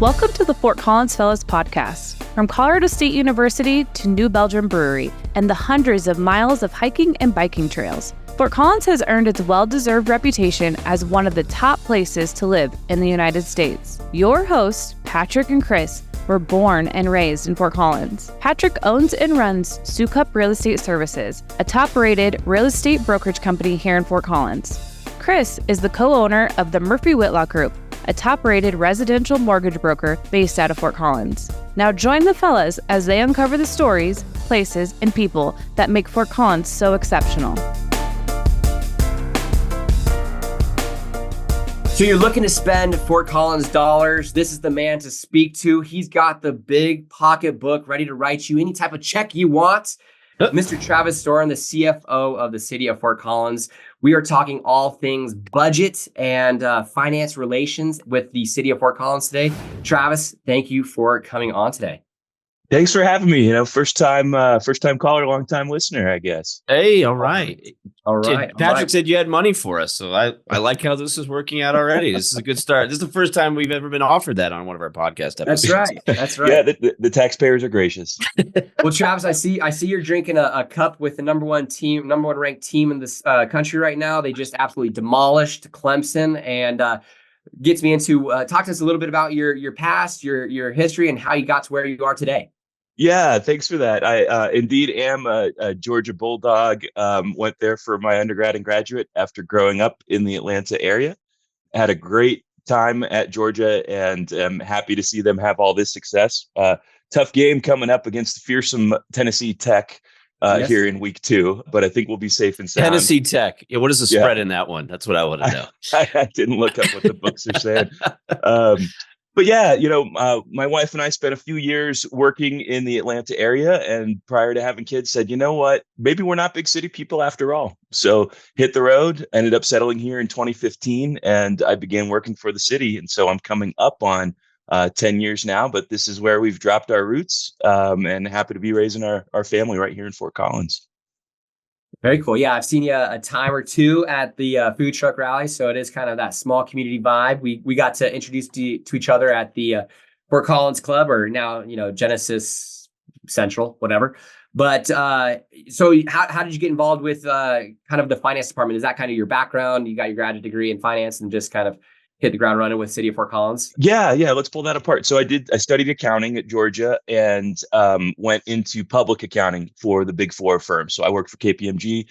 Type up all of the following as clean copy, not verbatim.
Welcome to the Fort Collins Fellows podcast. From Colorado State University to New Belgium Brewery and the hundreds of miles of hiking and biking trails, Fort Collins has earned its well-deserved reputation as one of the top places to live in the United States. Your hosts, Patrick and Chris, were born and raised in Fort Collins. Patrick owns and runs Soukup Real Estate Services, a top-rated real estate brokerage company here in Fort Collins. Chris is the co-owner of the Murphy Whitlock Group, a top-rated residential mortgage broker based out of Fort Collins. Now join the fellas as they uncover the stories, places, and people that make Fort Collins so exceptional. So you're looking to spend Fort Collins dollars. This is the man to speak to. He's got the big pocketbook ready to write you any type of check you want. Mr. Travis Storin, the CFO of the city of Fort Collins. We are talking all things budget and finance relations with the city of Fort Collins today. Travis, thank you for coming on today. Thanks for having me. First time caller, long time listener, I guess. Hey, all right. Patrick said you had money for us, so I like how this is working out already. This is a good start. This is the first time we've ever been offered that on one of our podcast episodes. That's right. Yeah, the taxpayers are gracious. Well, Travis, I see you're drinking a cup with the number one ranked team in this country right now. They just absolutely demolished Clemson, and gets me into talk to us a little bit about your past, your history, and how you got to where you are today. Yeah, thanks for that. I indeed am a Georgia Bulldog. Went there for my undergrad and graduate after growing up in the Atlanta area. Had a great time at Georgia and am happy to see them have all this success. Tough game coming up against the fearsome Tennessee Tech here in week 2, but I think we'll be safe and sound. Tennessee Tech. Yeah, what is the spread in that one? That's what I want to know. I didn't look up what the books are saying. But yeah, my wife and I spent a few years working in the Atlanta area, and prior to having kids said, you know what, maybe we're not big city people after all. So hit the road, ended up settling here in 2015, and I began working for the city. And so I'm coming up on 10 years now, but this is where we've dropped our roots, and happy to be raising our family right here in Fort Collins. Very cool. Yeah, I've seen you a time or two at the food truck rally, so it is kind of that small community vibe. We got to introduce to each other at the Fort Collins Club, or now Genesis Central, whatever. But so how did you get involved with kind of the finance department? Is that kind of your background? You got your graduate degree in finance and just kind of hit the ground running with City of Fort Collins? Yeah. Let's pull that apart. So I studied accounting at Georgia and went into public accounting for the Big Four firms. So I worked for KPMG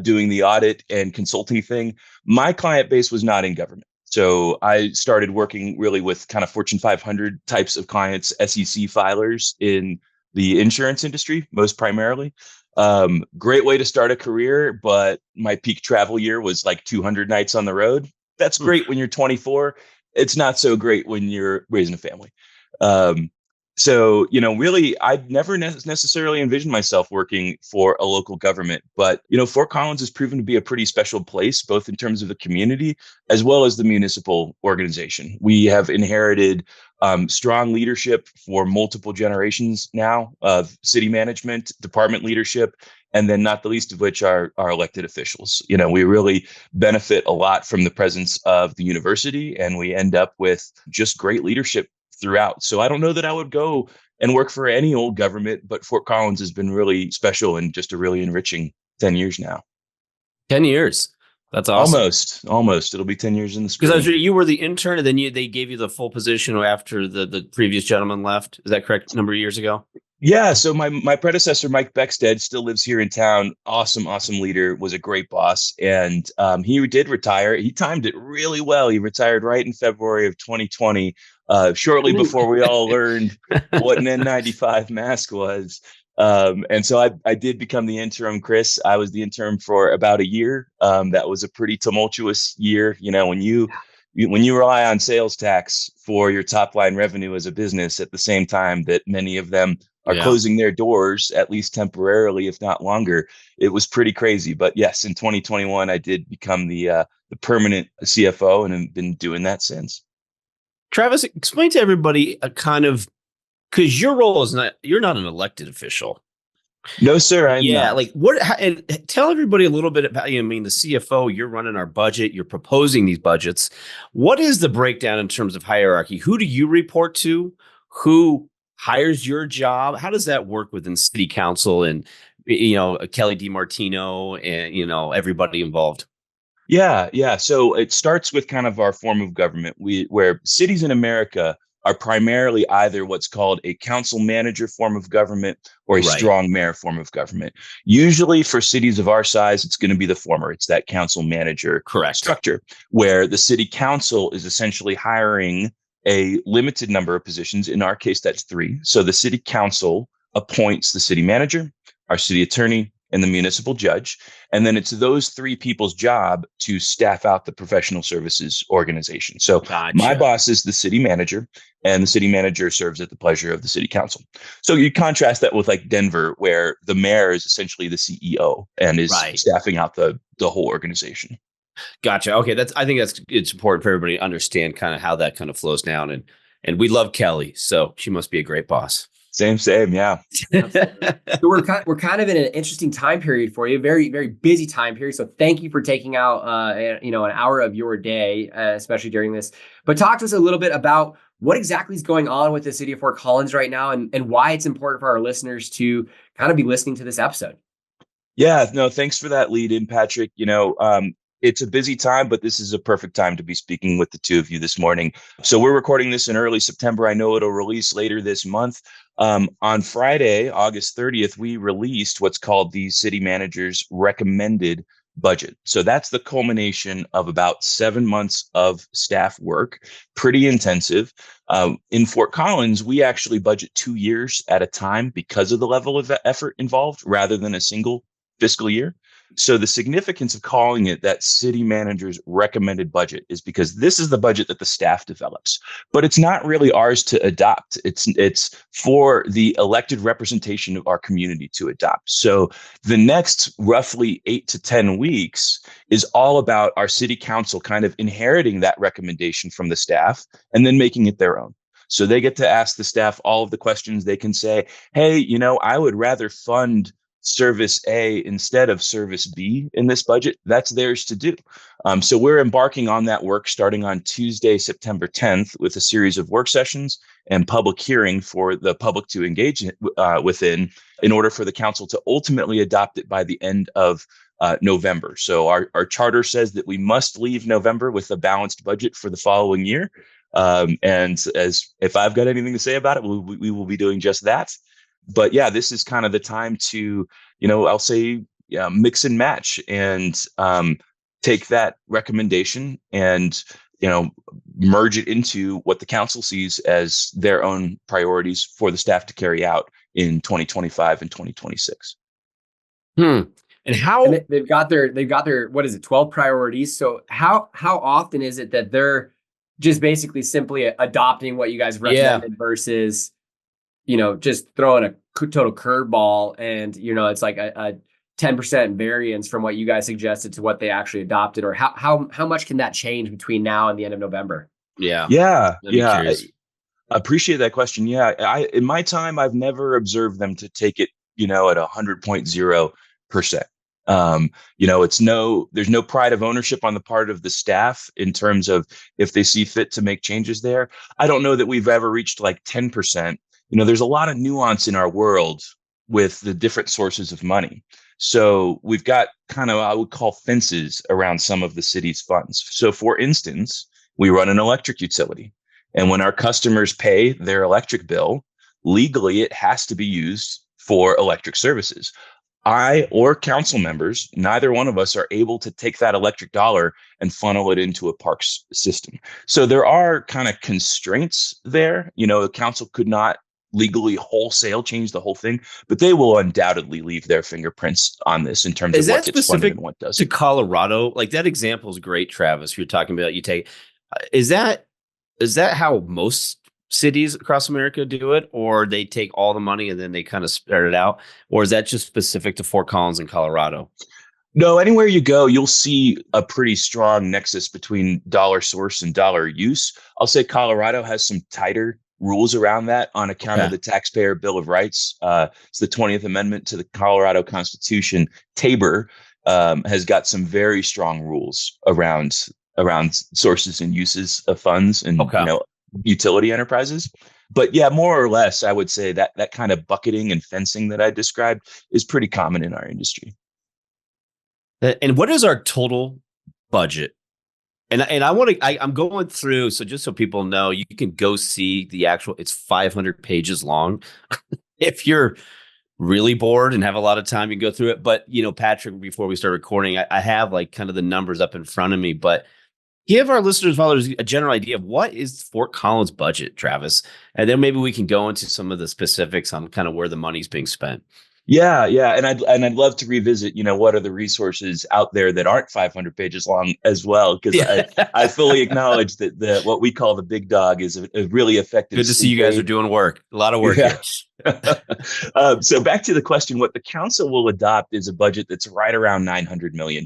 doing the audit and consulting thing. My client base was not in government. So I started working really with kind of Fortune 500 types of clients, SEC filers in the insurance industry, most primarily. Great way to start a career, but my peak travel year was like 200 nights on the road. That's great when you're 24. It's not so great when you're raising a family. So, really, I've never necessarily envisioned myself working for a local government. But, Fort Collins has proven to be a pretty special place, both in terms of the community as well as the municipal organization. We have inherited strong leadership for multiple generations now of city management, department leadership, and then not the least of which are elected officials. We really benefit a lot from the presence of the university, and we end up with just great leadership throughout. So I don't know that I would go and work for any old government, but Fort Collins has been really special and just a really enriching 10 years now. 10 years. That's awesome. Almost. It'll be 10 years in the spring. Because you were the intern, and then they gave you the full position after the previous gentleman left. Is that correct? A number of years ago? Yeah. So my predecessor, Mike Beckstead, still lives here in town. Awesome leader, was a great boss. And he did retire. He timed it really well. He retired right in February of 2020, shortly before we all learned what an N95 mask was. And so I did become the interim, Chris. I was the interim for about a year. That was a pretty tumultuous year. When you rely on sales tax for your top line revenue as a business at the same time that many of them are closing their doors, at least temporarily, if not longer, it was pretty crazy. But yes, in 2021, I did become the permanent CFO and have been doing that since. Travis, explain to everybody a kind of, because your role is you're not an elected official. No, sir, I'm not. Like and tell everybody a little bit about, I mean, the CFO, you're running our budget, you're proposing these budgets. What is the breakdown in terms of hierarchy? Who do you report to? Who hires your job? How does that work within city council and, Kelly DiMartino and, everybody involved? Yeah. So it starts with kind of our form of government, where cities in America are primarily either what's called a council manager form of government or a strong mayor form of government. Usually for cities of our size, it's going to be the former. It's that council manager structure where the city council is essentially hiring a limited number of positions. In our case, that's 3. So the city council appoints the city manager, our city attorney, and the municipal judge. And then it's those 3 people's job to staff out the professional services organization. So my boss is the city manager, and the city manager serves at the pleasure of the city council. So you contrast that with like Denver, where the mayor is essentially the CEO and is staffing out the whole organization. Gotcha. Okay. I think it's important for everybody to understand kind of how that kind of flows down. And we love Kelly, so she must be a great boss. Same. Yeah. So we're kind of in an interesting time period for you, very, very busy time period. So thank you for taking out, an hour of your day, especially during this. But talk to us a little bit about what exactly is going on with the city of Fort Collins right now, and why it's important for our listeners to kind of be listening to this episode. Yeah, no, thanks for that lead in, Patrick. It's a busy time, but this is a perfect time to be speaking with the two of you this morning. So we're recording this in early September. I know it'll release later this month. On Friday, August 30th, we released what's called the city manager's recommended budget. So that's the culmination of about 7 months of staff work, pretty intensive. In Fort Collins, we actually budget 2 years at a time because of the level of effort involved rather than a single fiscal year. So the significance of calling it that city manager's recommended budget is because this is the budget that the staff develops, but it's not really ours to adopt. It's for the elected representation of our community to adopt. So the next roughly 8 to 10 weeks is all about our city council kind of inheriting that recommendation from the staff and then making it their own. So they get to ask the staff all of the questions. They can say, hey, I would rather fund service A instead of service B in this budget. That's theirs to do. So we're embarking on that work starting on Tuesday, September 10th, with a series of work sessions and public hearing for the public to engage within in order for the council to ultimately adopt it by the end of November. So our charter says that we must leave November with a balanced budget for the following year. And as if I've got anything to say about it, we will be doing just that. But yeah, this is kind of the time to, I'll say, mix and match and take that recommendation and, merge it into what the council sees as their own priorities for the staff to carry out in 2025 and 2026. And how they've got their what is it, 12 priorities. So how often is it that they're just basically simply adopting what you guys recommended versus just throwing a total curveball and, it's like a 10% variance from what you guys suggested to what they actually adopted? Or how much can that change between now and the end of November? Yeah. I appreciate that question. Yeah. In my time, I've never observed them to take it, at 100.0%. There's no pride of ownership on the part of the staff in terms of if they see fit to make changes there. I don't know that we've ever reached like 10%. There's a lot of nuance in our world with the different sources of money. So we've got kind of, I would call, fences around some of the city's funds. So for instance, we run an electric utility. And when our customers pay their electric bill, legally, it has to be used for electric services. I or council members, neither one of us are able to take that electric dollar and funnel it into a parks system. So there are kind of constraints there. The council could not legally wholesale change the whole thing, but they will undoubtedly leave their fingerprints on this in terms of what gets funded and what doesn't. To Colorado, like that example is great, Travis. You're talking about is that how most cities across America do it, or they take all the money and then they kind of spread it out, or is that just specific to Fort Collins and Colorado? No, anywhere you go, you'll see a pretty strong nexus between dollar source and dollar use. I'll say Colorado has some tighter rules around that on account of the Taxpayer Bill of Rights. It's the 20th Amendment to the Colorado Constitution. Tabor has got some very strong rules around sources and uses of funds and utility enterprises. But yeah, more or less, I would say that kind of bucketing and fencing that I described is pretty common in our industry. And what is our total budget? And I'm going through, so just so people know, you can go see the actual, it's 500 pages long. If you're really bored and have a lot of time, you can go through it. But, Patrick, before we start recording, I have like kind of the numbers up in front of me, but give our listeners, followers, a general idea of what is Fort Collins' budget, Travis, and then maybe we can go into some of the specifics on kind of where the money's being spent. Yeah, and I'd love to revisit, what are the resources out there that aren't 500 pages long as well, because I fully acknowledge that what we call the big dog is a really effective. Good to see you guys are doing work, a lot of work here. So back to the question, what the council will adopt is a budget that's right around $900 million.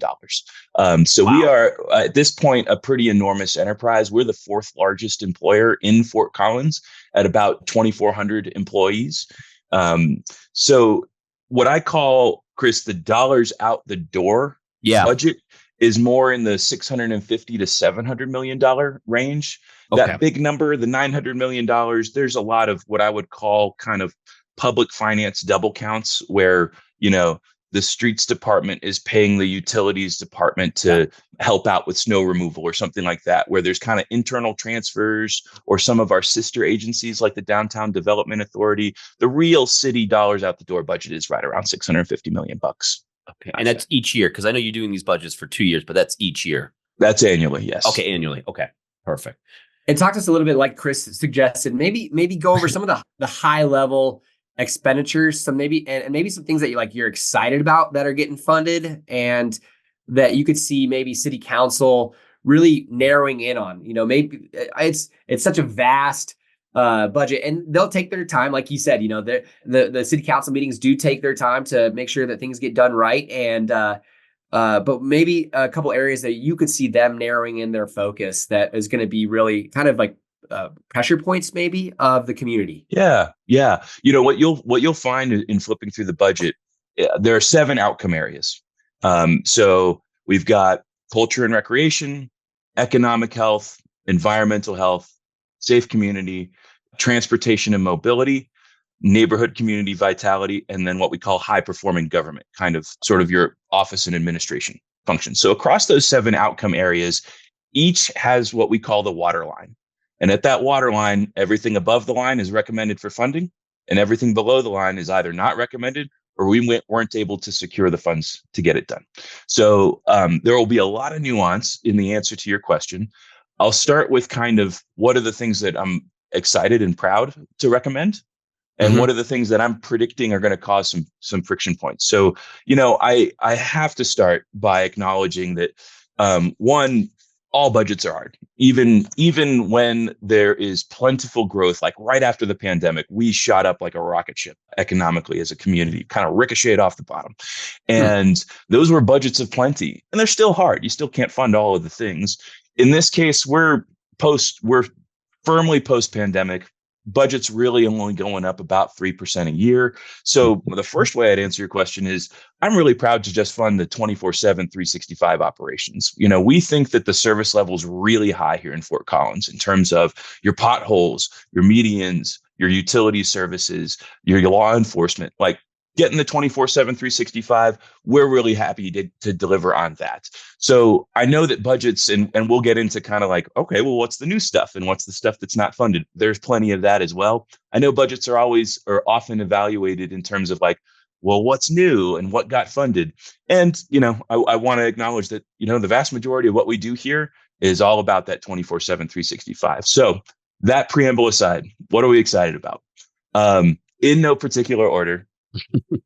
We are at this point a pretty enormous enterprise. We're the fourth largest employer in Fort Collins at about 2,400 employees. So what I call, Chris, the dollars out the door budget is more in the $650 to $700 million range. Okay. That big number, the $900 million, there's a lot of what I would call kind of public finance double counts where, the streets department is paying the utilities department to help out with snow removal or something like that, where there's kind of internal transfers, or some of our sister agencies like the Downtown Development Authority. The real city dollars out the door budget is right around $650 million. Okay. And that's each year, because I know you're doing these budgets for 2 years, but that's each year. That's annually, yes. Okay, annually. Okay, perfect. And talk to us a little bit, like Chris suggested, maybe go over some of the high level expenditures, some maybe some things that you're excited about that are getting funded, and that you could see maybe city council really narrowing in on. Maybe it's such a vast budget, and they'll take their time, like you said. The city council meetings do take their time to make sure that things get done right, and but maybe a couple areas that you could see them narrowing in their focus that is going to be really kind of like pressure points maybe of the community. Yeah. What you'll find in flipping through the budget, there are 7 outcome areas. So we've got culture and recreation, economic health, environmental health, safe community, transportation and mobility, neighborhood community vitality, and then what we call high performing government, kind of sort of your office and administration functions. So across those 7 outcome areas, each has what we call the water line. And at that water line, everything above the line is recommended for funding, and everything below the line is either not recommended or we weren't able to secure the funds to get it done. So there will be a lot of nuance in the answer to your question. I'll start with kind of what are the things that I'm excited and proud to recommend, and what are the things that I'm predicting are going to cause some friction points. So, I have to start by acknowledging that one, all budgets are hard. Even when there is plentiful growth, like right after the pandemic, we shot up like a rocket ship economically as a community, kind of ricocheted off the bottom. And those were budgets of plenty, and they're still hard. You still can't fund all of the things. In this case, we're firmly post-pandemic. Budget's really only going up about 3% a year. So the first way I'd answer your question is I'm really proud to just fund the 24/7, 365 operations. We think that the service level is really high here in Fort Collins in terms of your potholes, your medians, your utility services, your law enforcement, like getting the 24/7, 365. We're really happy to deliver on that. So I know that budgets, and we'll get into kind of like, okay, well, what's the new stuff and what's the stuff that's not funded? There's plenty of that as well. I know budgets are often evaluated in terms of like, well, what's new and what got funded? And, I want to acknowledge that, the vast majority of what we do here is all about that 24/7, 365. So that preamble aside, what are we excited about? In no particular order,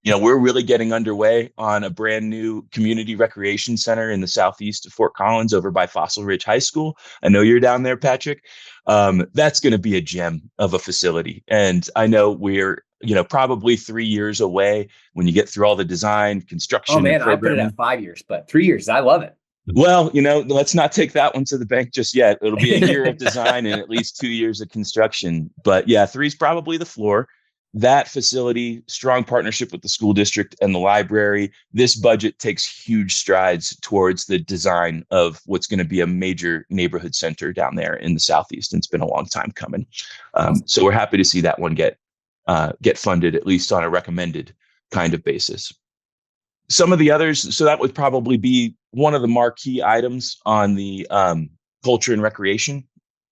we're really getting underway on a brand new community recreation center in the southeast of Fort Collins over by Fossil Ridge High School. I know you're down there, Patrick. That's going to be a gem of a facility. And I know we're, probably 3 years away when you get through all the design, construction. Oh man, I put it at 5 years, but 3 years. I love it. Well, let's not take that one to the bank just yet. It'll be a year of design and at least 2 years of construction. But yeah, three is probably the floor. That facility, strong partnership with the school district and the library. This budget takes huge strides towards the design of what's going to be a major neighborhood center down there in the Southeast. And it's been a long time coming. So we're happy to see that one get funded, at least on a recommended kind of basis. Some of the others, so that would probably be one of the marquee items on the culture and recreation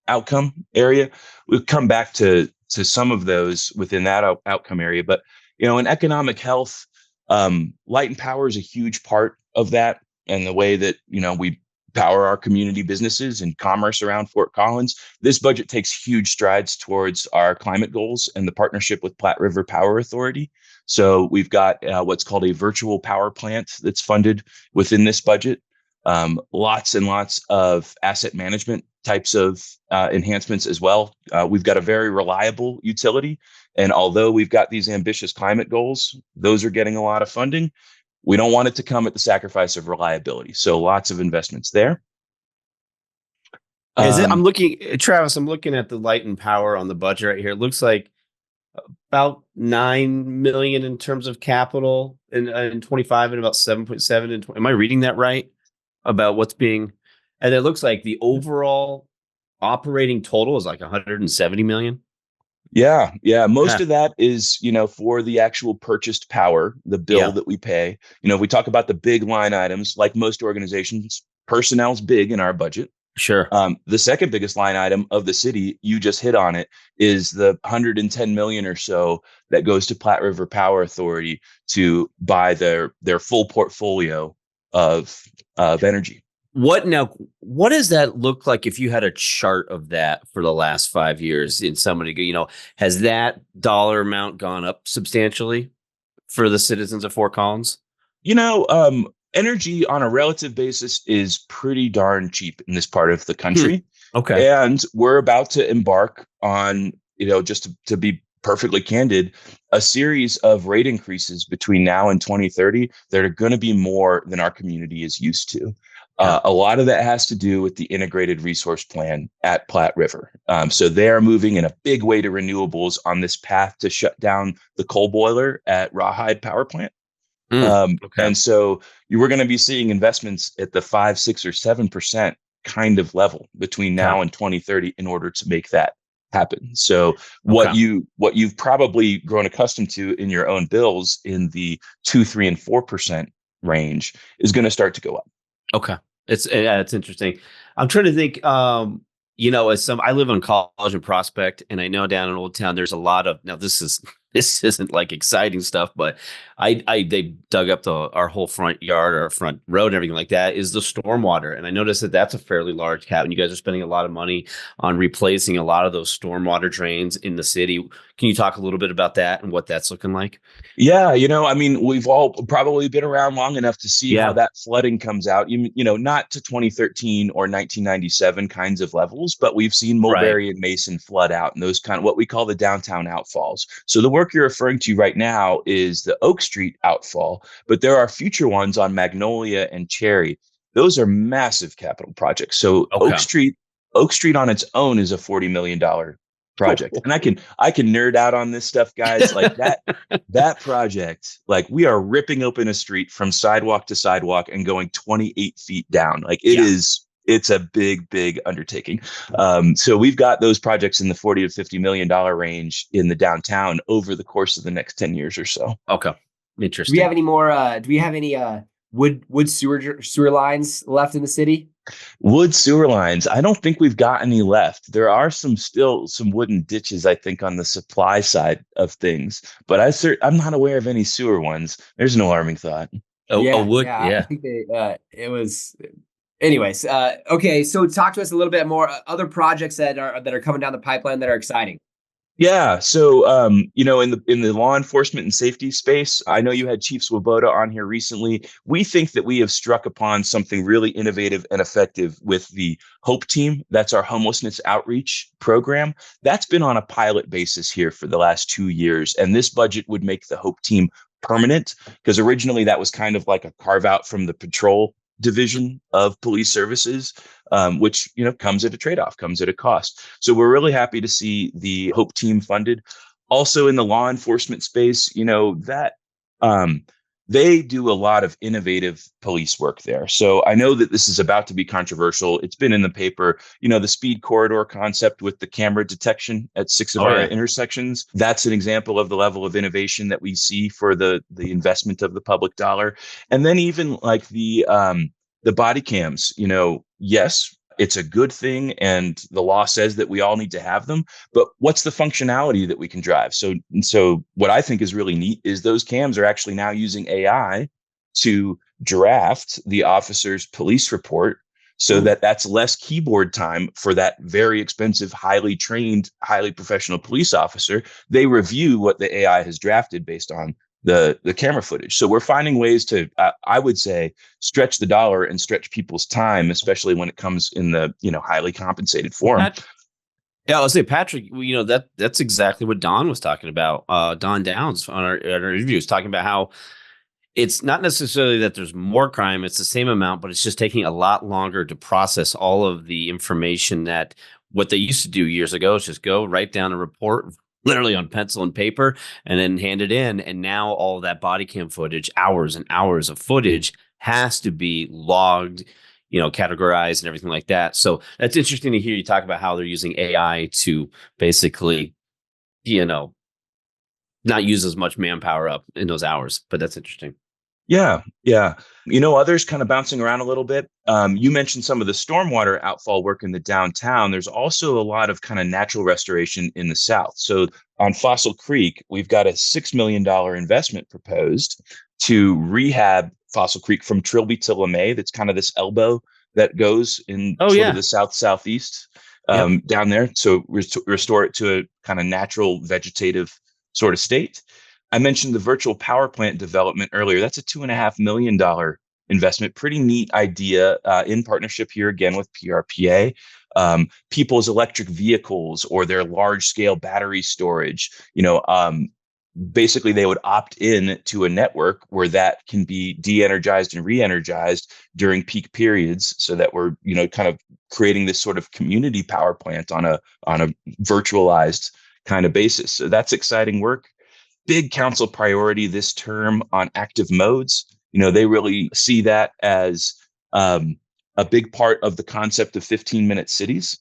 outcome area. We'll come back to some of those within that outcome area. But, in economic health, light and power is a huge part of that. And the way that, we power our community businesses and commerce around Fort Collins. This budget takes huge strides towards our climate goals and the partnership with Platte River Power Authority. So we've got what's called a virtual power plant that's funded within this budget. Lots and lots of asset management types of enhancements as well. We've got a very reliable utility. And although we've got these ambitious climate goals, those are getting a lot of funding. We don't want it to come at the sacrifice of reliability. So lots of investments there. I'm looking at the light and power on the budget right here. It looks like about $9 million in terms of capital in 25 and about 7.7 in 20. Am I reading that right about what's being, and it looks like the overall operating total is like 170 million. Yeah. Most of that is, for the actual purchased power, the bill that we pay. If we talk about the big line items, like most organizations, personnel's big in our budget. Sure. The second biggest line item of the city, you just hit on it, is the 110 million or so that goes to Platte River Power Authority to buy their full portfolio of energy. What does that look like if you had a chart of that for the last 5 years in somebody, has that dollar amount gone up substantially for the citizens of Fort Collins? Energy on a relative basis is pretty darn cheap in this part of the country. Okay. And we're about to embark on, just to be perfectly candid, a series of rate increases between now and 2030 that are going to be more than our community is used to. A lot of that has to do with the integrated resource plan at Platte River. So they are moving in a big way to renewables on this path to shut down the coal boiler at Rawhide Power Plant. And so you were going to be seeing investments at the 5, 6, or 7% kind of level between now and 2030 in order to make that happen. So what you've probably grown accustomed to in your own bills in the 2, 3, and 4% range is going to start to go up. Okay. It's interesting. I'm trying to think, I live on College and Prospect, and I know down in Old Town, there's a lot of, now this isn't like exciting stuff, but they dug up our whole front yard, our front road and everything like that is the stormwater. And I noticed that that's a fairly large cap, and you guys are spending a lot of money on replacing a lot of those stormwater drains in the city. Can you talk a little bit about that and what that's looking like? Yeah. We've all probably been around long enough to see how that flooding comes out, not to 2013 or 1997 kinds of levels, but we've seen Mulberry and Mason flood out and those kind of what we call the downtown outfalls. So the work you're referring to right now is the Oak Street outfall, but there are future ones on Magnolia and Cherry. Those are massive capital projects. So Oak Street on its own is a $40 million project. And I can nerd out on this stuff, guys. Like that project, like we are ripping open a street from sidewalk to sidewalk and going 28 feet down. Like it's a big undertaking. So we've got those projects in the $40 to $50 million range in the downtown over the course of the next 10 years or so. Okay. Interesting. Do we have any more? Do we have any wood sewer lines left in the city? Wood sewer lines. I don't think we've got any left. There are some wooden ditches, I think, on the supply side of things, but I'm not aware of any sewer ones. There's an alarming thought. Wood. I think it was. Anyways, okay. So talk to us a little bit more. Other projects that are coming down the pipeline that are exciting. Yeah. So, in the law enforcement and safety space, I know you had Chief Swoboda on here recently. We think that we have struck upon something really innovative and effective with the HOPE team. That's our homelessness outreach program. That's been on a pilot basis here for the last 2 years. And this budget would make the HOPE team permanent because originally that was kind of like a carve out from the patrol division of police services, which, comes at a trade-off, comes at a cost. So we're really happy to see the Hope team funded. Also in the law enforcement space, that they do a lot of innovative police work there. So I know that this is about to be controversial. It's been in the paper, the speed corridor concept with the camera detection at 6 of our intersections. That's an example of the level of innovation that we see for the investment of the public dollar. And then even like the body cams, yes, it's a good thing, and the law says that we all need to have them. But what's the functionality that we can drive? So what I think is really neat is those cams are actually now using AI to draft the officer's police report, so that's less keyboard time for that very expensive, highly trained, highly professional police officer. They review what the AI has drafted based on the camera footage. So we're finding ways to, I would say, stretch the dollar and stretch people's time, especially when it comes in the, highly compensated form. Yeah, I'll say, Patrick, that's exactly what Don was talking about. Don Downs on our interview was talking about how it's not necessarily that there's more crime, it's the same amount, but it's just taking a lot longer to process all of the information that what they used to do years ago is just go write down a report, literally on pencil and paper, and then hand it in. And now all of that body cam footage, hours and hours of footage, has to be logged, categorized and everything like that. So that's interesting to hear you talk about how they're using AI to basically, not use as much manpower up in those hours. But that's interesting. Yeah. Others kind of bouncing around a little bit. You mentioned some of the stormwater outfall work in the downtown. There's also a lot of kind of natural restoration in the south. So on Fossil Creek, we've got a $6 million investment proposed to rehab Fossil Creek from Trilby to LeMay. That's kind of this elbow that goes in of the southeast down there. So restore it to a kind of natural vegetative sort of state. I mentioned the virtual power plant development earlier. That's a $2.5 million investment. Pretty neat idea in partnership here again with PRPA. People's electric vehicles or their large scale battery storage, basically they would opt in to a network where that can be de-energized and re-energized during peak periods, so that we're, kind of creating this sort of community power plant on a virtualized kind of basis. So that's exciting work. Big council priority this term on active modes. They really see that as a big part of the concept of 15-minute cities.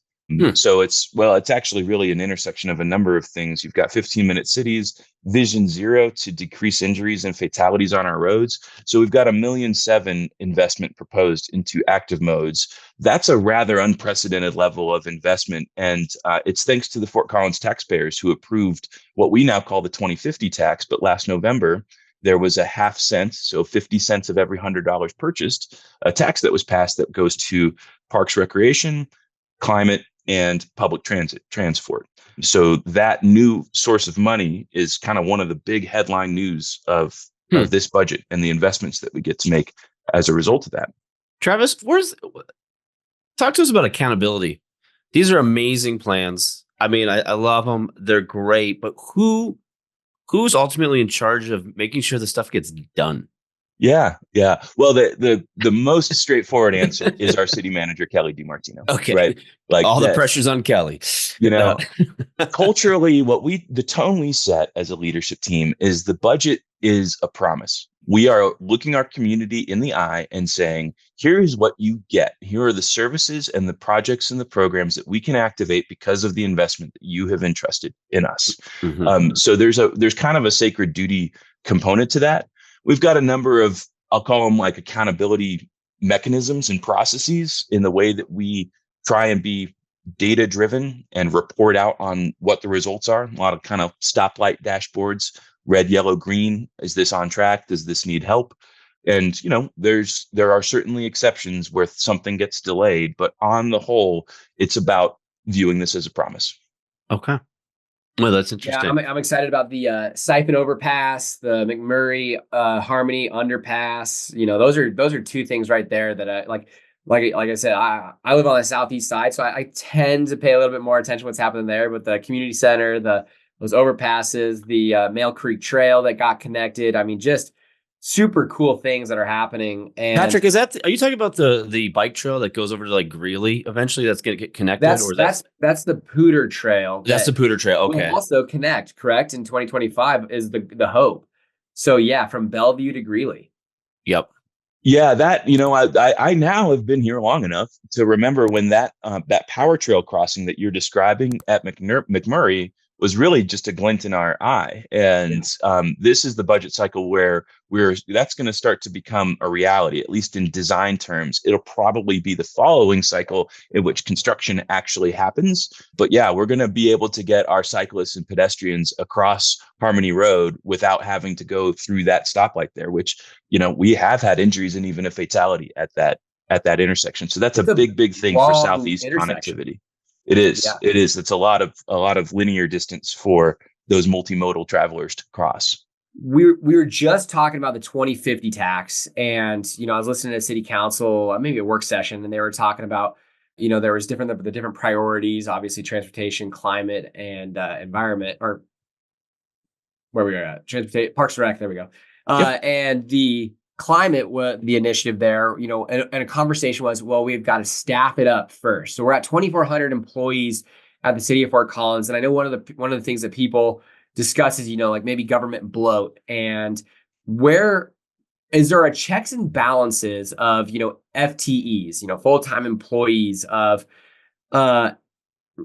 So it's actually really an intersection of a number of things. You've got 15-minute cities, Vision Zero to decrease injuries and fatalities on our roads. So we've got $1.7 million investment proposed into active modes. That's a rather unprecedented level of investment. And it's thanks to the Fort Collins taxpayers who approved what we now call the 2050 tax. But last November, there was a half cent, so 50 cents of every $100 purchased, a tax that was passed that goes to parks, recreation, climate, and public transport. So that new source of money is kind of one of the big headline news of this budget and the investments that we get to make as a result of that. Travis, talk to us about accountability. These are amazing plans. I mean, I love them. They're great, but who's ultimately in charge of making sure the stuff gets done? Yeah. Well, the most straightforward answer is our city manager, Kelly DiMartino. Okay. Right. Like all the pressure's on Kelly. Culturally, the tone we set as a leadership team is the budget is a promise. We are looking our community in the eye and saying, here is what you get. Here are the services and the projects and the programs that we can activate because of the investment that you have entrusted in us. Mm-hmm. So there's kind of a sacred duty component to that. We've got a number of, I'll call them like accountability mechanisms and processes in the way that we try and be data driven and report out on what the results are. A lot of kind of stoplight dashboards, red, yellow, green. Is this on track? Does this need help? And, there are certainly exceptions where something gets delayed, but on the whole, it's about viewing this as a promise. Okay. Well, that's interesting. Yeah, I'm excited about the Siphon overpass, the McMurray Harmony underpass. Those are two things right there that I like I said, I live on the southeast side, so I tend to pay a little bit more attention to what's happening there with the community center, those overpasses, the Mail Creek Trail that got connected. I mean, just super cool things that are happening. And Patrick, are you talking about the bike trail that goes over to like Greeley eventually that's going to get connected? That's the Pooter Trail. That's the Pooter Trail. Okay. Will also connect, correct? In 2025 is the hope. So yeah, from Bellevue to Greeley. Yep. Yeah, that, I now have been here long enough to remember when that power trail crossing that you're describing at McMurray was really just a glint in our eye. And this is the budget cycle where that's going to start to become a reality, at least in design terms. It'll probably be the following cycle in which construction actually happens. But yeah, we're going to be able to get our cyclists and pedestrians across Harmony Road without having to go through that stoplight there, which, we have had injuries and even a fatality at that intersection. So that's a big thing for Southeast connectivity. It is. Yeah. It is. It's a lot of linear distance for those multimodal travelers to cross. We were just talking about the 2050 tax, and I was listening to city council, maybe a work session, and they were talking about there was the different priorities, obviously transportation, climate, and environment, or where we are at transportation, Parks and Rec. There we go. Yep. And the climate, the initiative there, and a conversation was, well, we've got to staff it up first. So we're at 2,400 employees at the city of Fort Collins. And I know one of the things that people discuss is, like maybe government bloat, and where is there a checks and balances of, FTEs, full-time employees, of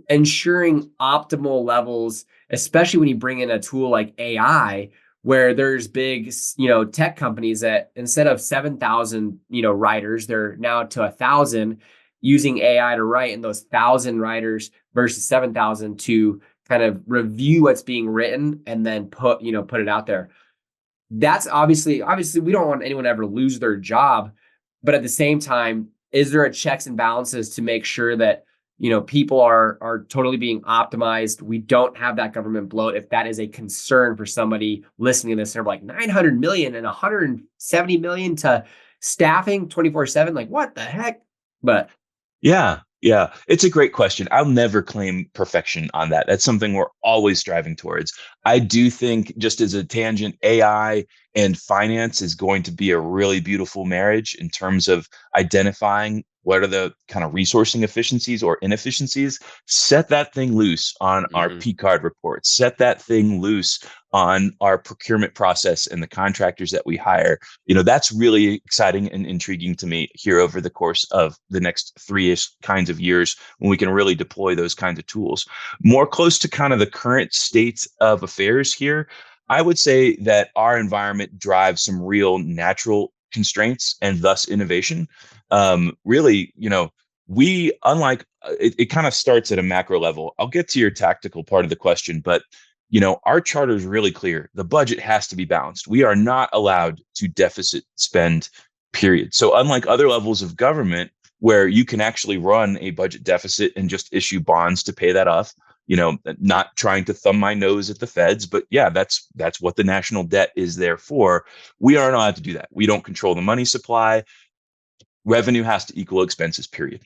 ensuring optimal levels, especially when you bring in a tool like AI, where there's big, tech companies that instead of 7,000, writers, they're now to 1,000 using AI to write, and those 1,000 writers versus 7,000 to kind of review what's being written and then put it out there. That's obviously we don't want anyone to ever lose their job, but at the same time, is there a checks and balances to make sure that people are totally being optimized? We don't have that government bloat. If that is a concern for somebody listening to this, they're like 900 million and 170 million to staffing 24/7. Like, what the heck? But yeah, it's a great question. I'll never claim perfection on that. That's something we're always striving towards. I do think, just as a tangent, AI and finance is going to be a really beautiful marriage in terms of identifying what are the kind of resourcing efficiencies or inefficiencies. Set that thing loose on our P-card reports. Set that thing loose on our procurement process and the contractors that we hire. That's really exciting and intriguing to me here over the course of the next 3-ish kinds of years, when we can really deploy those kinds of tools. More close to kind of the current state of affairs here, I would say that our environment drives some real natural constraints and thus innovation. Really, we, unlike, it kind of starts at a macro level. I'll get to your tactical part of the question, but our charter is really clear. The budget has to be balanced. We are not allowed to deficit spend, period. So unlike other levels of government where you can actually run a budget deficit and just issue bonds to pay that off, not trying to thumb my nose at the feds, but yeah, that's what the national debt is there for. We aren't allowed to do that. We don't control the money supply. Revenue has to equal expenses, period.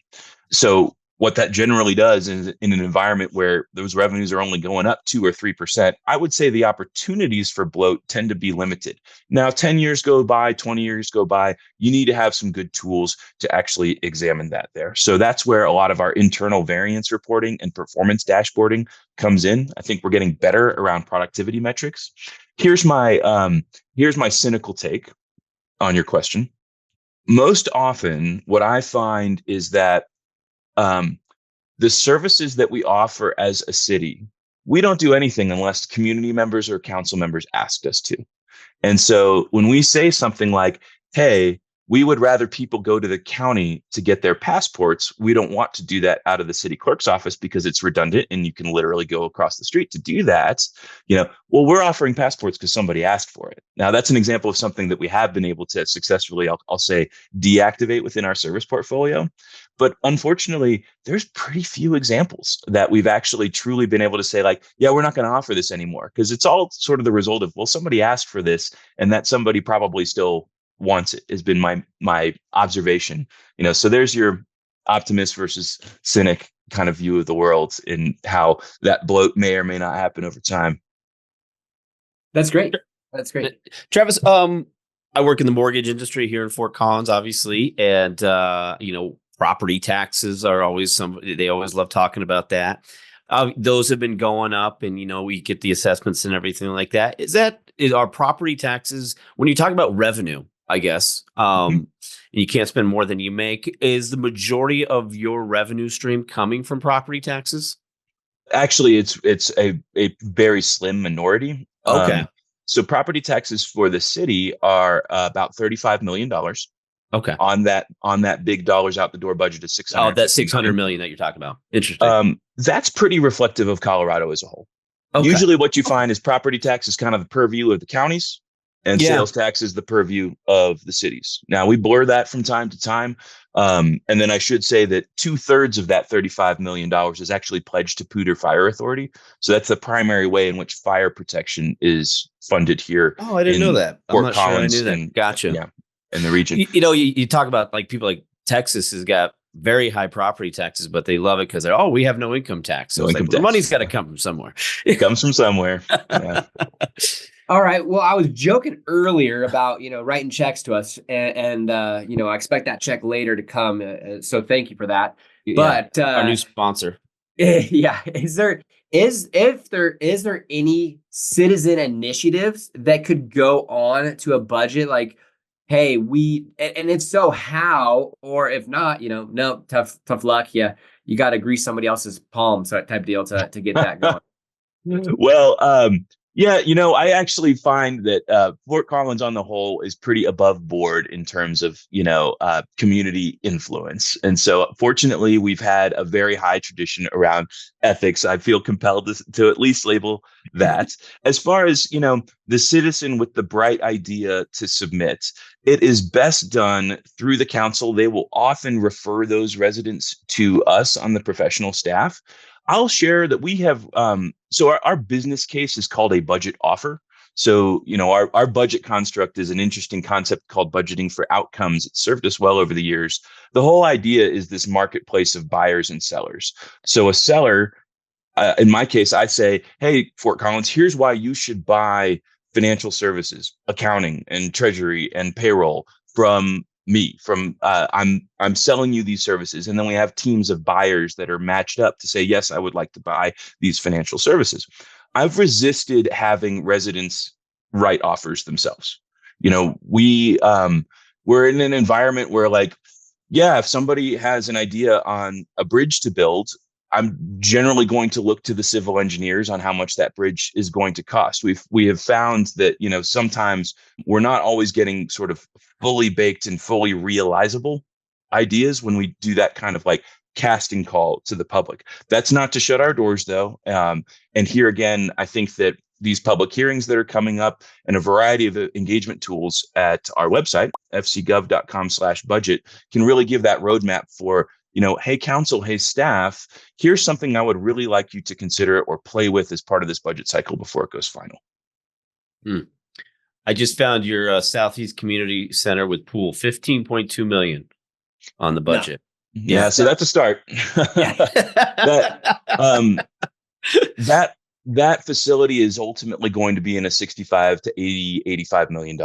So what that generally does is, in an environment where those revenues are only going up 2 or 3%, I would say the opportunities for bloat tend to be limited. Now, 10 years go by, 20 years go by, you need to have some good tools to actually examine that there. So that's where a lot of our internal variance reporting and performance dashboarding comes in. I think we're getting better around productivity metrics. Here's my cynical take on your question. Most often, what I find is that the services that we offer as a city, we don't do anything unless community members or council members asked us to. And so when we say something like, hey, we would rather people go to the county to get their passports, we don't want to do that out of the city clerk's office because it's redundant and you can literally go across the street to do that. Well, we're offering passports because somebody asked for it. Now, that's an example of something that we have been able to successfully, I'll say, deactivate within our service portfolio. But unfortunately, there's pretty few examples that we've actually truly been able to say, like, yeah, we're not going to offer this anymore, because it's all sort of the result of, well, somebody asked for this and that somebody probably still wants it, has been my observation. So there's your optimist versus cynic kind of view of the world and how that bloat may or may not happen over time. That's great. Travis, I work in the mortgage industry here in Fort Collins, obviously, and property taxes are always they always love talking about that. Those have been going up, and we get the assessments and everything like that. Is our property taxes, when you talk about revenue, I guess, and you can't spend more than you make, is the majority of your revenue stream coming from property taxes? Actually, it's a very slim minority. Okay. So property taxes for the city are about $35 million. Okay. On that big dollars out the door budget of 600. Oh, that 600 million that you're talking about. Interesting. That's pretty reflective of Colorado as a whole. Okay. Usually what you find is property tax is kind of the purview of the counties, and sales tax is the purview of the cities. Now, we blur that from time to time. And then I should say that 2/3 of that $35 million is actually pledged to Poudre Fire Authority. So that's the primary way in which fire protection is funded here. Oh, I didn't know that. Fort I'm not Collins sure I knew that. Gotcha. Yeah, in the region. You talk about like people like Texas has got very high property taxes, but they love it because we have no income tax. So the money's got to come from somewhere. It comes from somewhere. Yeah. All right. Well, I was joking earlier about, writing checks to us and I expect that check later to come. So thank you for that. But our new sponsor. Yeah. Is there any citizen initiatives that could go on to a budget? Like, hey, and if so, how, or if not, no, tough luck. Yeah. You got to grease somebody else's palm, so type deal to get that going. Well, yeah, I actually find that Fort Collins on the whole is pretty above board in terms of, community influence. And so fortunately, we've had a very high tradition around ethics. I feel compelled to at least label that. As far as, the citizen with the bright idea to submit, it is best done through the council. They will often refer those residents to us on the professional staff. I'll share that we have, so our business case is called a budget offer. So, our budget construct is an interesting concept called budgeting for outcomes. It's served us well over the years. The whole idea is this marketplace of buyers and sellers. So a seller, in my case, I say, hey, Fort Collins, here's why you should buy financial services, accounting and treasury and payroll from me. I'm selling you these services. And then we have teams of buyers that are matched up to say, yes, I would like to buy these financial services. I've resisted having residents write offers themselves. We're in an environment where if somebody has an idea on a bridge to build, I'm generally going to look to the civil engineers on how much that bridge is going to cost. We have found that, sometimes we're not always getting sort of fully baked and fully realizable ideas when we do that kind of casting call to the public. That's not to shut our doors, though. And here again, I think that these public hearings that are coming up and a variety of engagement tools at our website, fcgov.com/budget, can really give that roadmap for, hey, council, hey, staff, here's something I would really like you to consider or play with as part of this budget cycle before it goes final. I just found your Southeast Community Center with pool, $15.2 million on the budget. No. Yeah, so that's a start. That facility is ultimately going to be in a $65 to $85 million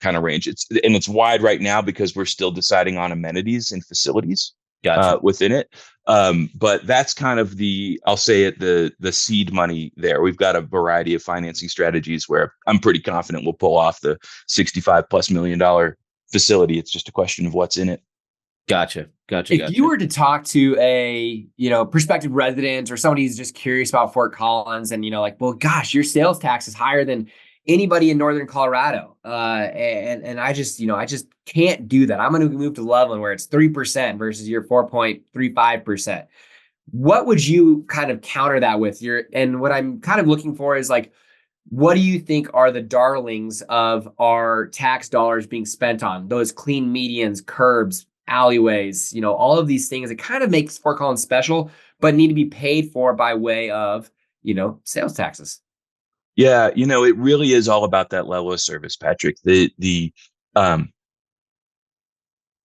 kind of range. It's wide right now because we're still deciding on amenities and facilities. Gotcha. Within it. But that's kind of I'll say it, the seed money there. We've got a variety of financing strategies where I'm pretty confident we'll pull off the $65+ million facility. It's just a question of what's in it. Gotcha. If you were to talk to a, prospective resident or somebody who's just curious about Fort Collins and, well, gosh, your sales tax is higher than anybody in Northern Colorado. And I just can't do that. I'm going to move to Loveland where it's 3% versus your 4.35%. What would you kind of counter that with? And what I'm kind of looking for is what do you think are the darlings of our tax dollars being spent on? Those clean medians, curbs, alleyways, all of these things that kind of makes Fort Collins special, but need to be paid for by way of, sales taxes. Yeah, it really is all about that level of service, Patrick. The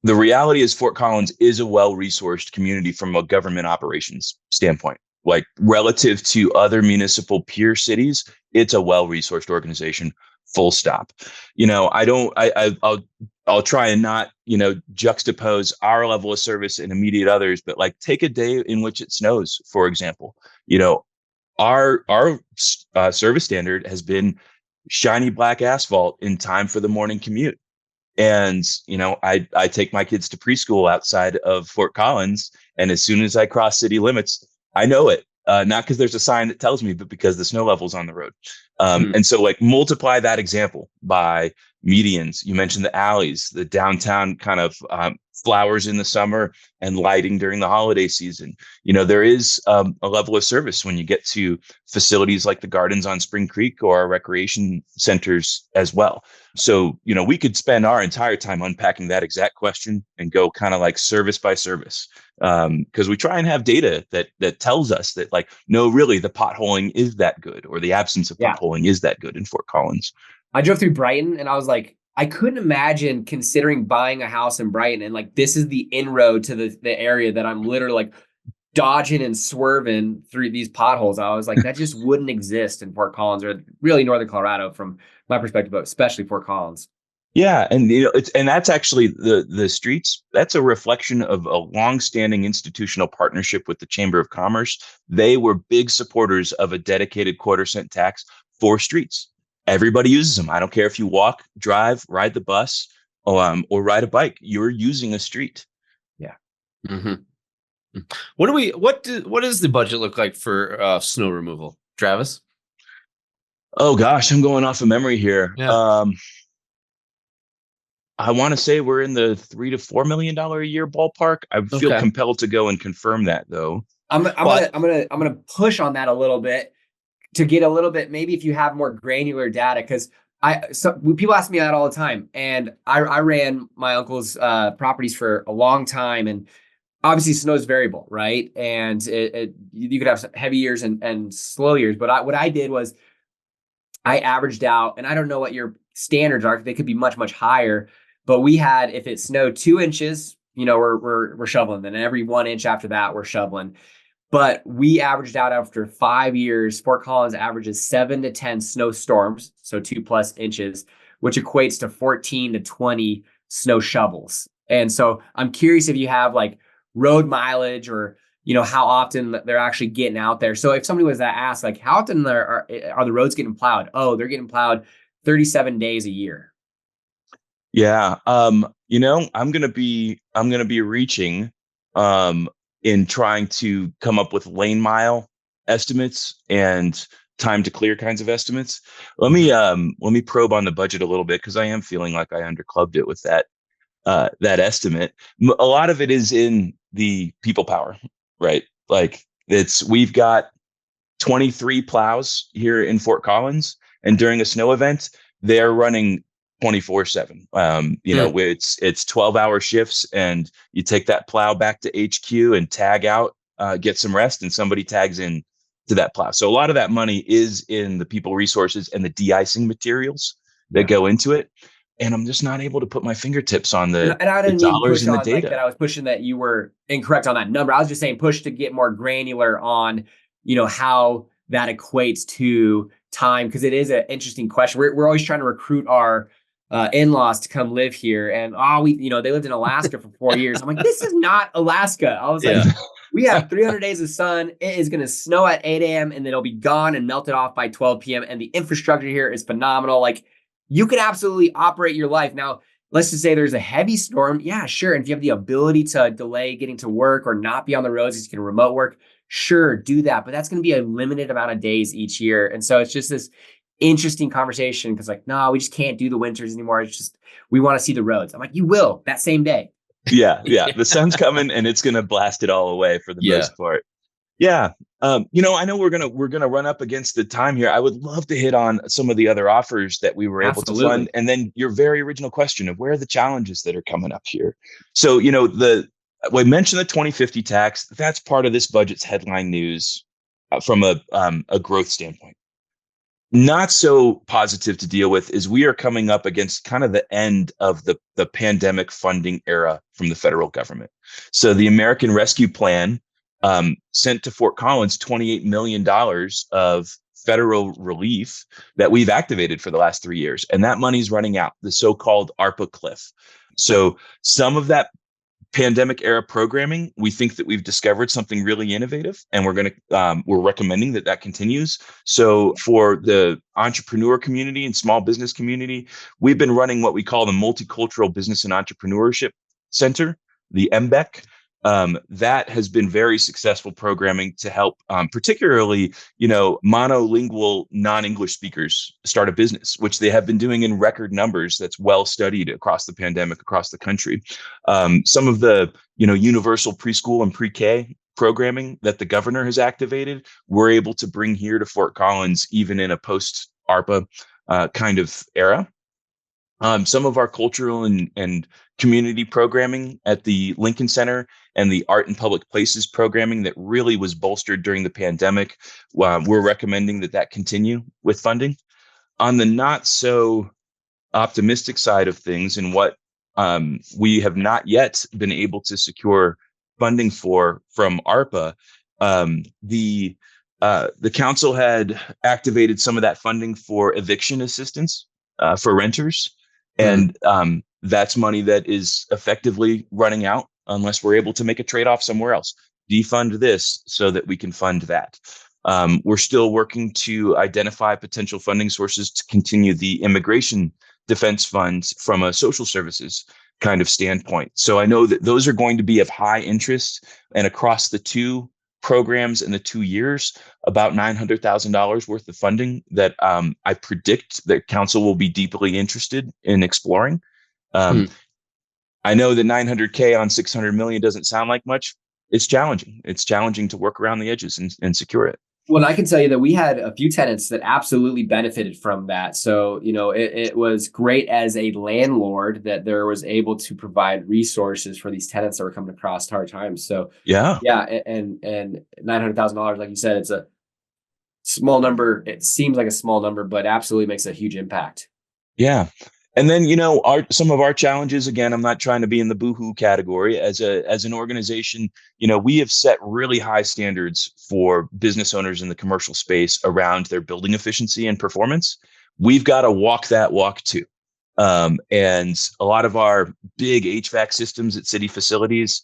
reality is Fort Collins is a well-resourced community from a government operations standpoint. Relative to other municipal peer cities, it's a well-resourced organization. full stop. I'll try and not, juxtapose our level of service and immediate others, but like take a day in which it snows, for example. Our service standard has been shiny black asphalt in time for the morning commute. And, I take my kids to preschool outside of Fort Collins. And as soon as I cross city limits, I know it. Not because there's a sign that tells me, but because the snow level's on the road. And so like multiply that example by medians. You mentioned the alleys, the downtown kind of flowers in the summer and lighting during the holiday season. There is a level of service when you get to facilities like the gardens on Spring Creek or our recreation centers as well. So, we could spend our entire time unpacking that exact question and go kind of like service by service. Because we try and have data that tells us that like, no, really the potholing is that good, or the absence of potholing is that good in Fort Collins. I drove through Brighton and I was like, I couldn't imagine considering buying a house in Brighton. And like, this is the inroad to the area that I'm literally like dodging and swerving through these potholes. I was like, that just wouldn't exist in Fort Collins or really Northern Colorado from my perspective, but especially Fort Collins. Yeah. And, that's actually the streets. That's a reflection of a longstanding institutional partnership with the Chamber of Commerce. They were big supporters of a dedicated quarter-cent tax for streets. Everybody uses them. I don't care if you walk, drive, ride the bus, or ride a bike. You're using a street. Yeah. Mm-hmm. What does the budget look like for snow removal, Travis? Oh gosh, I'm going off of memory here. Yeah. I want to say we're in the $3 to $4 million a year ballpark. I feel compelled to go and confirm that, though. I'm gonna push on that a little bit to get a little bit, maybe if you have more granular data, because people ask me that all the time, and I ran my uncle's properties for a long time, and obviously snow is variable, right? And you could have heavy years and slow years, but what I did was I averaged out, and I don't know what your standards are, they could be much, much higher, but we had, if it snowed 2 inches, we're shoveling, then every 1 inch after that, we're shoveling. But we averaged out after 5 years, Fort Collins averages 7 to 10 snowstorms, so 2+ inches, which equates to 14 to 20 snow shovels. And so I'm curious if you have like road mileage or, how often they're actually getting out there. So if somebody was to ask, like, how often are the roads getting plowed? Oh, they're getting plowed 37 days a year. Yeah. I'm going to be reaching, in trying to come up with lane mile estimates and time to clear kinds of estimates. Let me probe on the budget a little bit, because I am feeling like I underclubbed it with that estimate. A lot of it is in the people power, right? Like we've got 23 plows here in Fort Collins, and during a snow event, they're running 24/7. It's 12-hour shifts, and you take that plow back to HQ and tag out, get some rest, and somebody tags in to that plow. So a lot of that money is in the people resources and the de-icing materials that go into it. And I'm just not able to put my fingertips on the dollars and the data. Like that I was pushing that you were incorrect on that number. I was just saying push to get more granular on, how that equates to time, because it is an interesting question. We're always trying to recruit our in-laws to come live here, and they lived in Alaska for 4 years. I'm like, this is not Alaska. I was like, we have 300 days of sun. It is going to snow at 8 a.m. and then it'll be gone and melted off by 12 p.m. And the infrastructure here is phenomenal. Like, you can absolutely operate your life. Now, let's just say there's a heavy storm. Yeah, sure. And if you have the ability to delay getting to work or not be on the roads, you can remote work. Sure, do that. But that's going to be a limited amount of days each year. And so it's just this interesting conversation, because like, no, we just can't do the winters anymore. It's just, we want to see the roads. I'm like, you will that same day. Yeah. The sun's coming and it's going to blast it all away for the most part. Yeah. I know we're gonna run up against the time here. I would love to hit on some of the other offers that we were able to fund, and then your very original question of where are the challenges that are coming up here. So, we mentioned the 2050 tax. That's part of this budget's headline news from a growth standpoint. Not so positive to deal with is we are coming up against kind of the end of the pandemic funding era from the federal government. So the American Rescue Plan sent to Fort Collins $28 million of federal relief that we've activated for the last 3 years, and that money's running out, the so-called ARPA cliff. So some of that pandemic era programming, we think that we've discovered something really innovative, and we're recommending that continues. So for the entrepreneur community and small business community, we've been running what we call the Multicultural Business and Entrepreneurship Center, the MBEC. That has been very successful programming to help, particularly, monolingual non-English speakers start a business, which they have been doing in record numbers. That's well studied across the pandemic, across the country. Some of the, universal preschool and pre-K programming that the governor has activated, we're able to bring here to Fort Collins, even in a post-ARPA kind of era. Some of our cultural and community programming at the Lincoln Center and the Art and Public Places programming that really was bolstered during the pandemic, we're recommending that continue with funding. On the not so optimistic side of things, and what we have not yet been able to secure funding for from ARPA, the council had activated some of that funding for eviction assistance for renters. And that's money that is effectively running out unless we're able to make a trade-off somewhere else. Defund this so that we can fund that. We're still working to identify potential funding sources to continue the immigration defense funds from a social services kind of standpoint. So I know that those are going to be of high interest, and across the two programs in the 2 years, about $900,000 worth of funding that I predict that council will be deeply interested in exploring. I know that $900K on $600 million doesn't sound like much. It's challenging. It's challenging to work around the edges and secure it. Well, I can tell you that we had a few tenants that absolutely benefited from that. So, it was great as a landlord that there was able to provide resources for these tenants that were coming across hard times. So, yeah, and $900,000, like you said, it's a small number. It seems like a small number, but absolutely makes a huge impact. Yeah. And then, some of our challenges, again, I'm not trying to be in the boohoo category. As an organization, we have set really high standards for business owners in the commercial space around their building efficiency and performance. We've got to walk that walk too. And a lot of our big HVAC systems at city facilities,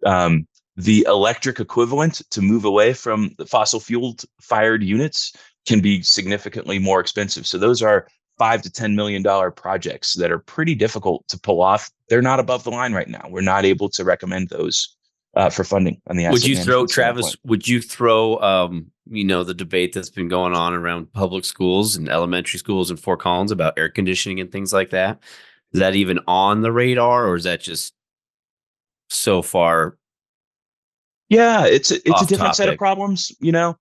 the electric equivalent to move away from the fossil fuel fired units can be significantly more expensive. So those are $5 to $10 million projects that are pretty difficult to pull off. They're not above the line right now. We're not able to recommend those for funding on the asset. Would you throw, Travis, the debate that's been going on around public schools and elementary schools in Fort Collins about air conditioning and things like that? Is that even on the radar, or is that just so far? Yeah, it's a different set of problems, Yeah.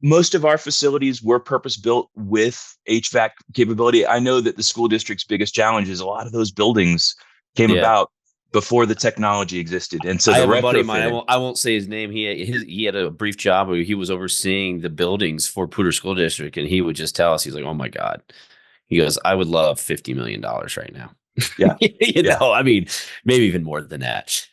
Most of our facilities were purpose built with HVAC capability. I know that the school district's biggest challenge is a lot of those buildings came about before the technology existed. And so I have a buddy of mine, I won't say his name. He had a brief job where he was overseeing the buildings for Poudre School District, and he would just tell us, he's like, "Oh my God." He goes, "I would love $50 million right now." Yeah. I mean, maybe even more than that.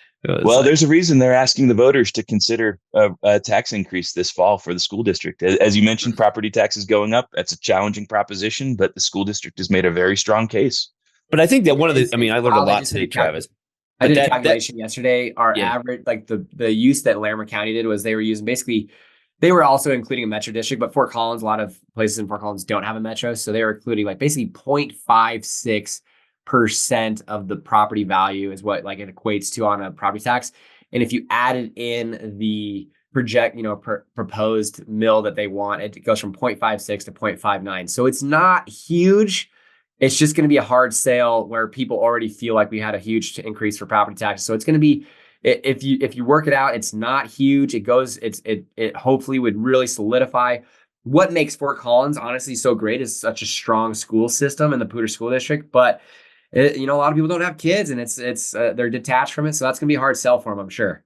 Well, there's a reason they're asking the voters to consider a tax increase this fall for the school district. As you mentioned, property taxes going up. That's a challenging proposition, but the school district has made a very strong case. But I think that I learned a lot today, Travis. I did a calculation yesterday. Our average, like the use that Larimer County did was they were using they were also including a metro district, but Fort Collins, a lot of places in Fort Collins don't have a metro. So they were including basically 0.56% of the property value is what it equates to on a property tax. And if you added in the proposed mill that they want, it goes from 0.56 to 0.59. So it's not huge. It's just going to be a hard sale where people already feel like we had a huge increase for property taxes. So it's going to be, if you work it out, it's not huge. It hopefully would really solidify what makes Fort Collins honestly so great is such a strong school system in the Poudre School District. But a lot of people don't have kids, and they're detached from it, so that's gonna be a hard sell for them, I'm sure.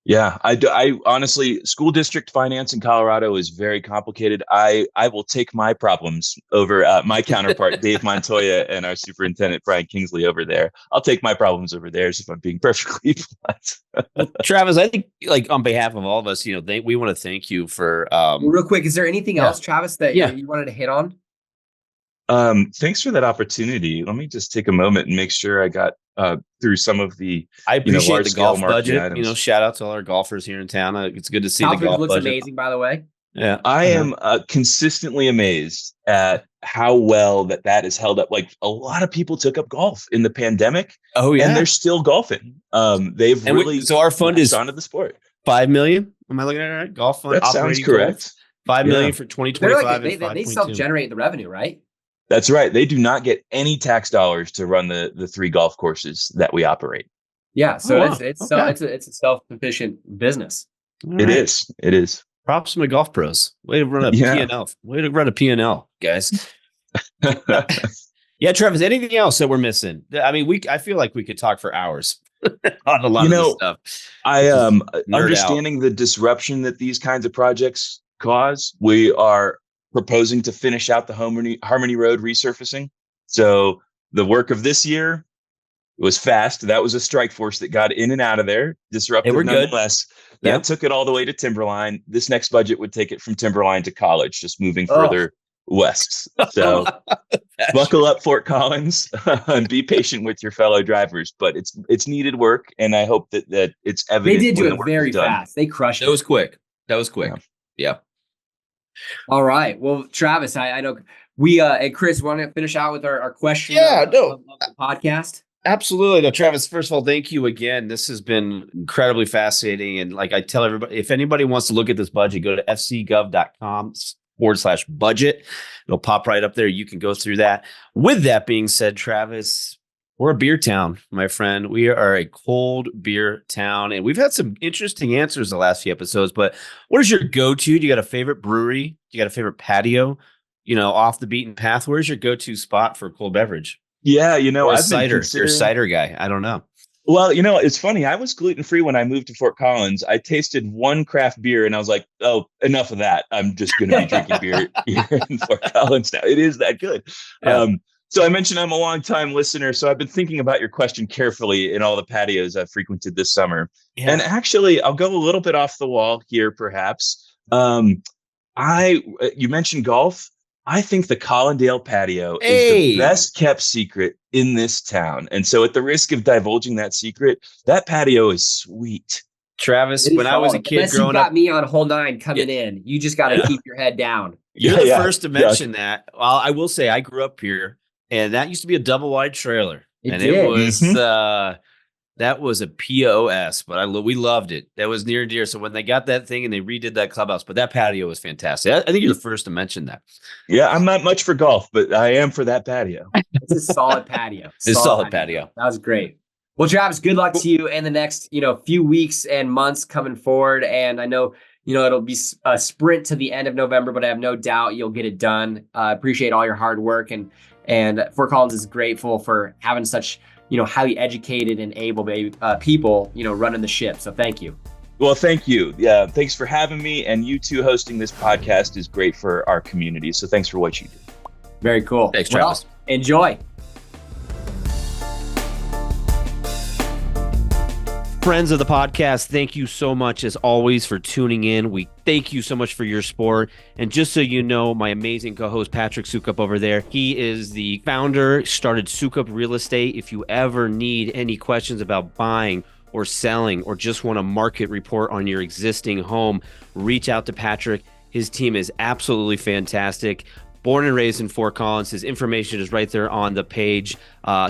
Yeah, I honestly, school district finance in Colorado is very complicated. I will take my problems over my counterpart, Dave Montoya, and our superintendent, Brian Kingsley, over there. I'll take my problems over theirs if I'm being perfectly blunt. Well, Travis, I think like on behalf of all of us, we want to thank you for. Well, real quick, is there anything else, Travis, that Yeah. you wanted to hit on? Thanks for that opportunity. Let me just take a moment and make sure I got through some of the I appreciate large the scale golf marketing budget. items. Shout out to all our golfers here in town. It's good to see the Southbridge golf looks budget. amazing, by the way. Yeah, I am consistently amazed at how well that is held up. Like a lot of people took up golf in the pandemic. Oh yeah, and they're still golfing. They've really so our fund is onto the sport. 5 million. Am I looking at it right? Golf fund. That sounds correct. 5 million for 2025. They self-generate the revenue, right? That's right. They do not get any tax dollars to run the 3 golf courses that we operate. Yeah, so wow. it's Okay. a self-sufficient business. All It right. is. It is. Props to my golf pros. Way to run a Yeah. P&L. Way to run a P&L, guys. Yeah, Travis, anything else that we're missing? I mean, I feel like we could talk for hours on a lot of this stuff. I Nerd understanding the disruption that these kinds of projects cause. We are proposing to finish out the Harmony Road resurfacing. So the work of this year was fast. That was a strike force that got in and out of there, disruptive They were good. nonetheless. That Yep. took it all the way to Timberline. This next budget would take it from Timberline to College, just moving further west. So buckle up, Fort Collins, and be patient with your fellow drivers. But it's needed work, and I hope that it's They evident. did do when the it work very is done. fast. They crushed That it. was quick. Yeah. All right. Well, Travis, I know we and Chris want to finish out with our question of the podcast. Absolutely. No, Travis, first of all, thank you again. This has been incredibly fascinating. And like I tell everybody, if anybody wants to look at this budget, go to fcgov.com/budget. It'll pop right up there. You can go through that. With that being said, Travis, we're a beer town, my friend. We are a cold beer town. And we've had some interesting answers the last few episodes. But what is your go-to? Do you got a favorite brewery? Do you got a favorite patio? Off the beaten path? Where's your go-to spot for a cold beverage? Yeah, Or I've cider. been You're a cider guy. I don't know. Well, it's funny. I was gluten-free when I moved to Fort Collins. I tasted one craft beer and I was like, oh, enough of that. I'm just going to be drinking beer here in Fort Collins now. It is that good. Yeah. So I mentioned I'm a long-time listener. So I've been thinking about your question carefully in all the patios I've frequented this summer. Yeah. And actually, I'll go a little bit off the wall here, perhaps. You mentioned golf. I think the Collindale patio is the best kept secret in this town. And so at the risk of divulging that secret, that patio is sweet. Travis, when I was a kid growing you got up, me on hole 9 coming in. You just got to keep your head down. you're the first to mention that. Well, I will say I grew up here, and that used to be a double wide trailer. It was that was a POS, but we loved it. That was near and dear. So when they got that thing and they redid that clubhouse, but that patio was fantastic. I think you're the first to mention that. Yeah, I'm not much for golf, but I am for that patio. It's a solid patio. It's a solid patio. That was great. Well, Travis, good luck to you in the next, few weeks and months coming forward. And I know, it'll be a sprint to the end of November, but I have no doubt you'll get it done. Appreciate all your hard work, and Fort Collins is grateful for having such, highly educated and able people, running the ship. So thank you. Well, thank you. Yeah, thanks for having me. And you two hosting this podcast is great for our community. So thanks for what you do. Very cool. Thanks, Travis. Well, enjoy. Friends of the podcast, thank you so much as always for tuning in. We thank you so much for your support. And just so you know, my amazing co-host Patrick Soukup over there, he is the founder, started Soukup Real Estate. If you ever need any questions about buying or selling or just want a market report on your existing home, reach out to Patrick. His team is absolutely fantastic. Born and raised in Fort Collins. His information is right there on the page.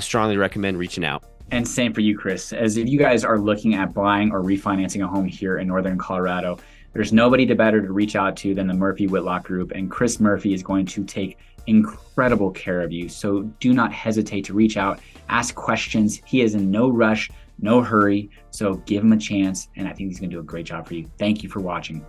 Strongly recommend reaching out. And same for you, Chris. As if you guys are looking at buying or refinancing a home here in Northern Colorado, there's nobody better to reach out to than the Murphy Whitlock Group. And Chris Murphy is going to take incredible care of you. So do not hesitate to reach out, ask questions. He is in no rush, no hurry. So give him a chance. And I think he's going to do a great job for you. Thank you for watching.